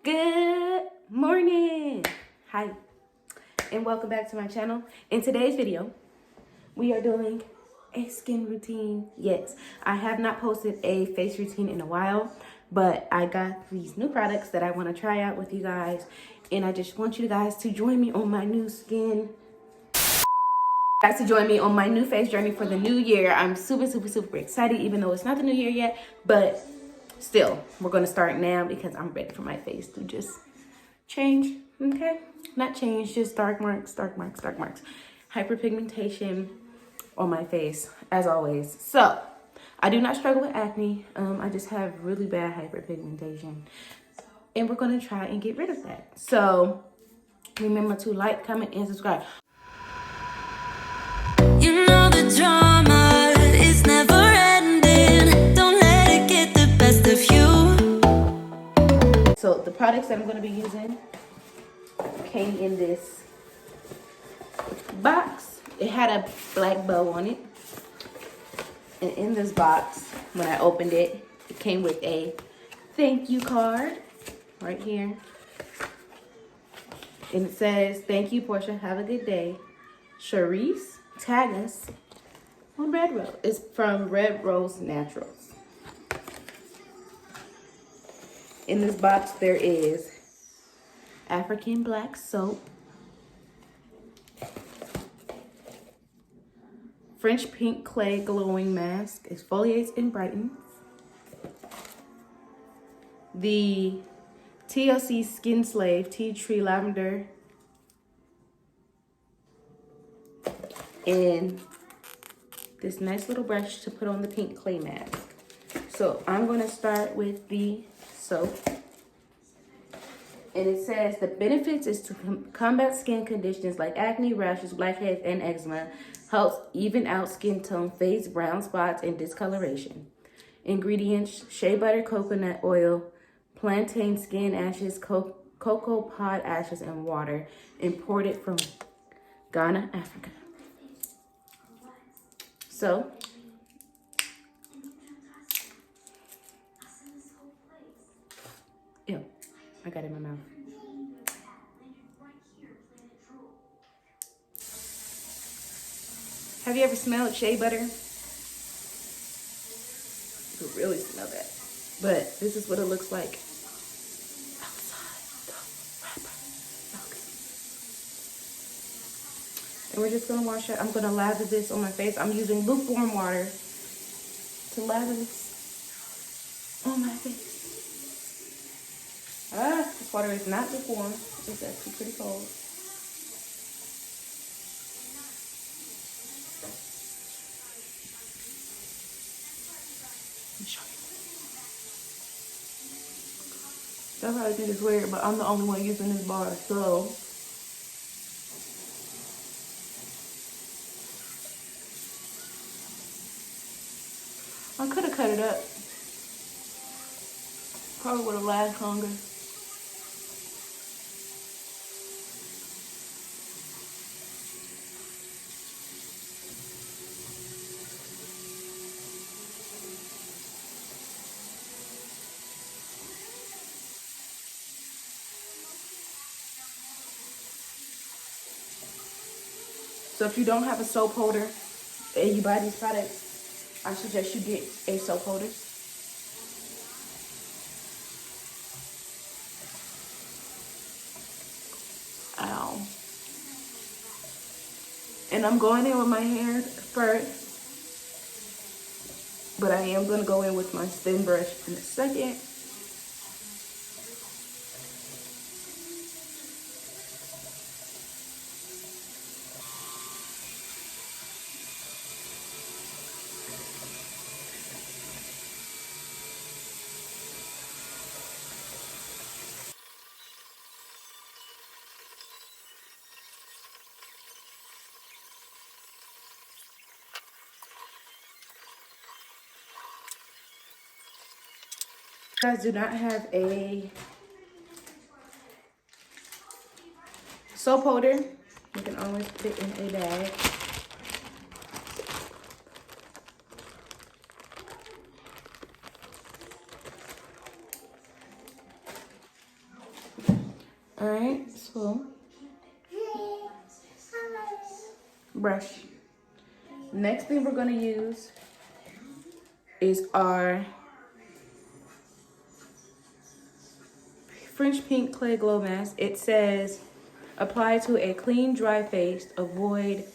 Good morning. Hi, and welcome back to my channel. In today's video, we are doing a skin routine. Yes, I have not posted a face routine in a while, but I got these new products that I want to try out with you guys, and I just want you guys to join me on my new face journey for the new year. I'm super excited, even though it's not the new year yet, but still, we're going to start now because I'm ready for my face to just change. Okay, not change, just dark marks. Hyperpigmentation on my face, as always. So I do not struggle with acne. I just have really bad hyperpigmentation, and we're going to try and get rid of that. So remember to like, comment, and subscribe. You know the drama is never ending. Don't let it get the best of you. So the products that I'm going to be using came in this box. It had a black bow on it. And in this box, when I opened it, it came with a thank you card right here. And it says, "Thank you, Portia. Have a good day. Charisse, tag us on Red Rose." It's from Red Rose Naturals. In this box, there is African black soap, French pink clay glowing mask, exfoliates and brightens, the TLC Skin Slave Tea Tree Lavender, and this nice little brush to put on the pink clay mask. So I'm going to start with the soap. And it says the benefits is to combat skin conditions like acne, rashes, blackheads, and eczema. Helps even out skin tone, fades brown spots, and discoloration. Ingredients: shea butter, coconut oil, plantain skin ashes, cocoa pod ashes, and water. Imported from Ghana, Africa. So ew, I got it in my mouth. Have you ever smelled shea butter? You could really smell that. But this is what it looks like outside the wrapper. Okay. And we're just gonna wash it. I'm gonna lather this on my face. I'm using lukewarm water to lather this on my face. This water is not lukewarm. It's actually pretty cold. Let me show you. Y'all probably think it's weird, but I'm the only one using this bar, so I could have cut it up. Probably would have lasted longer. So if you don't have a soap holder and you buy these products, I suggest you get a soap holder. Ow. And I'm going in with my hair first, but I am going to go in with my thin brush in a second. You guys do not have a soap holder, you can always put it in a bag. All right, so brush. Next thing we're gonna use is our French Pink Clay Glow Mask. It says, apply to a clean, dry face. Avoid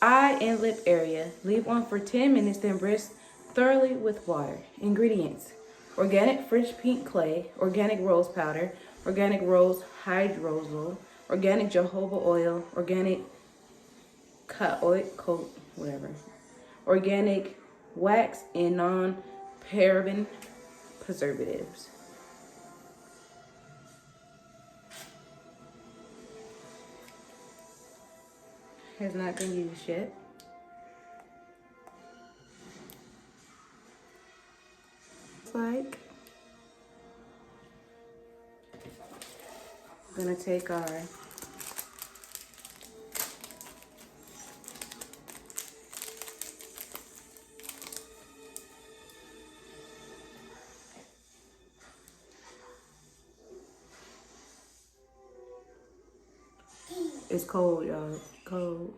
eye and lip area. Leave on for 10 minutes, then rinse thoroughly with water. Ingredients: organic French Pink Clay, organic rose powder, organic rose hydrosol, organic jojoba oil, organic organic wax, and non-paraben preservatives. Has not been used yet. It's like, I'm gonna take our it's cold, y'all. Cold.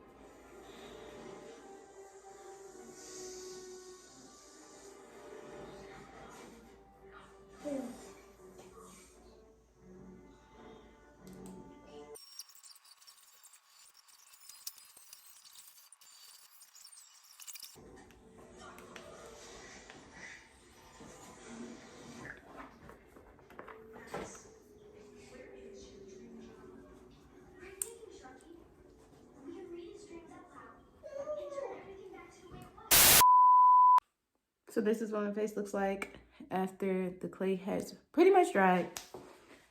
So this is what my face looks like after the clay has pretty much dried.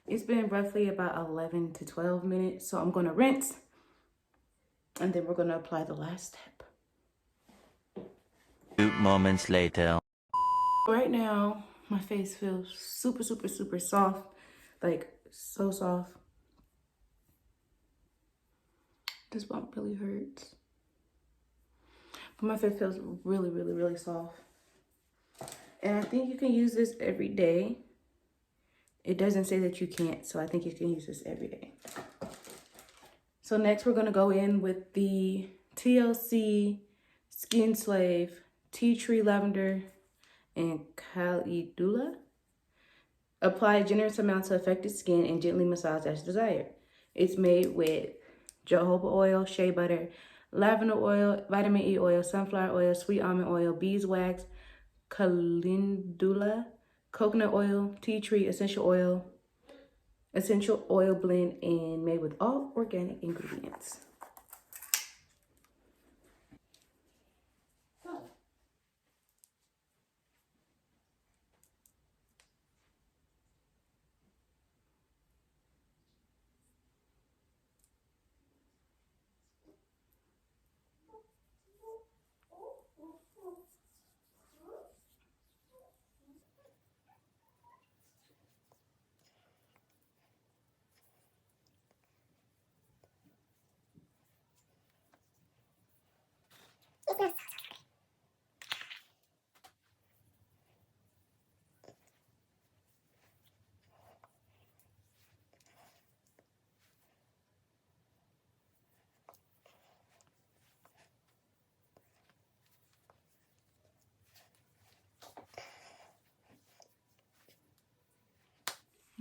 It's been roughly about 11 to 12 minutes. So I'm gonna rinse and then we're gonna apply the last step. 2 moments later. Right now, my face feels super, super, super soft. Like, so soft. This bump really hurts. But my face feels really, really, really soft. And I think you can use this every day. It doesn't say that you can't, so I think you can use this every day. So next we're gonna go in with the TLC Skin Slave Tea Tree Lavender and Calendula. Apply generous amounts to affected skin and gently massage as desired. It's made with jojoba oil, shea butter, lavender oil, vitamin E oil, sunflower oil, sweet almond oil, beeswax, calendula, coconut oil, tea tree essential oil blend, and made with all organic ingredients.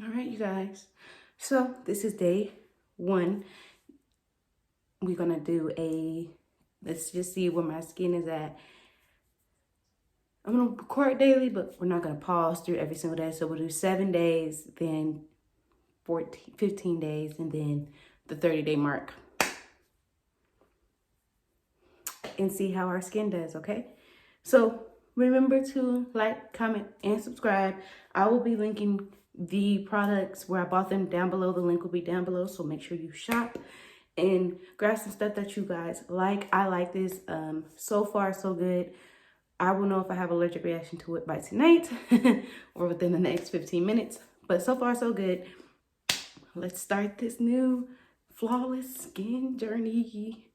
All right, you guys. So this is day 1. We're gonna do let's just see where my skin is at. I'm gonna record daily, but we're not gonna pause through every single day. So we'll do 7 days, then 15 days, and then the 30-day mark. And see how our skin does, okay? So remember to like, comment, and subscribe. I will be linking the products where I bought them down below. The link will be down below, so make sure you shop and grab some stuff that you guys like. I like this. So far, so good. I will know if I have allergic reaction to it by tonight or within the next 15 minutes. But so far, so good. Let's start this new flawless skin journey.